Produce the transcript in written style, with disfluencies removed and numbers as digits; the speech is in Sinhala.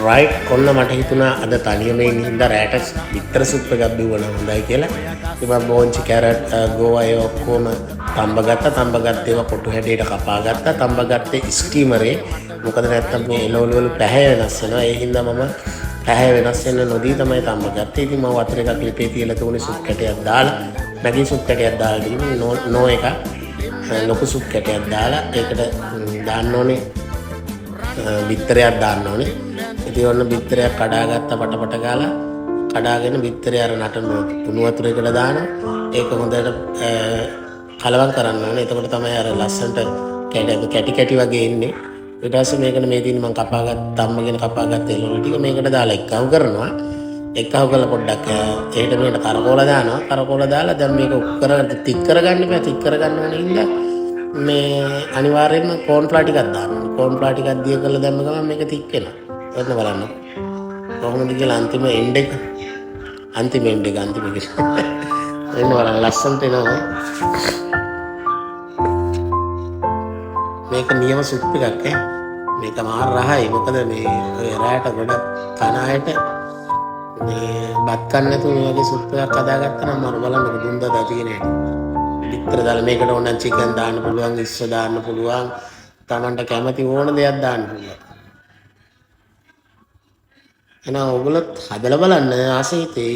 රයිට් කොන්න මට හිතුණා අද තනියම ඉන්න හින්දා රෑට විතර සුප් එකක් බිව්වනම් හොඳයි කියලා. ඉතින් මම බෝන්චි කැරට් ගෝවා ඒ ඔක්කොම තඹ ගත්තා. තඹ ගත්ත ඒවා පොටු හැඩයට කපා ගත්තා. තඹ ගත්තේ ස්ටීමරේ. මොකද නැත්තම් මේ එළවලු වල පැහැ වෙනස් වෙනවා. ඒ හින්දා මම පැහැ වෙනස් වෙන්න නොදී තමයි තඹ ගත්තේ. ඉතින් මම වතුර එකක් ලිපේ තියලා තුනේ සුප් කැටයක් දාලා නැගී සුප් කැටයක් දාලා දීලා නෝ එක ලොකු සුප් කැටයක් දාලා ඒකට දාන්න ඕනේ බිත්තරයක් දාන්න ඕනේ. ඉතින් ඔන්න බිත්තරයක් කඩාගත්ත පටපට ගාලා කඩාගෙන බිත්තරය අර නටන උණු වතුරේකට දානවා. ඒක හොඳට කලවම් කරන්න ඕනේ. එතකොට තමයි අර ලස්සනට කැටි කැටි වගේ එන්නේ. ඊට පස්සේ මේකට මේ තියෙන මම කපාගත්ත තම්මගෙන කපාගත්ත එළවලු ටික මේකට දාලා එක්කව කරනවා. එක්කව කරලා පොඩ්ඩක් එහෙට මෙහෙට කරකෝලා දානවා. කරකෝලා දාලා දැන් මේක කරගෙන තික් කරගන්න බෑ. තික් කරගන්න ඕනේ ඉඳලා මේ අනිවාර්යයෙන්ම කෝන් ෆ්ලා ටිකක් දාන්න ඕනේ. කෝන් ෆ්ලා ටිකක් දිය කරලා දැම්ම ගමන් මේක තික් වෙනවා. ඔන්න බලන්න කොහොමද කියලා අන්තිම එන්ඩ් එක එන්න බලන්න ලස්සනට එනවා. මේක නියම සුප් එකක් මේක මාර රහයි. මොකද මේ ඔය රැයට ගොඩක් කන අයට මේ බත් කන්න නැතුව මේ වගේ සුප් එකක් හදාගත්තා නම් මම බලන්න දුන්දා තියෙන හැටි. විතර දාලා මේකට ඕන නම් චිකන් දාන්න පුළුවන්, ඉස්ස දාන්න පුළුවන්, Tamanට කැමති ඕන දෙයක් දාන්න පුළුවන්. එහෙනම් ඔයගොල්ලෝ හදලා බලන්න ආසෙ හිතේ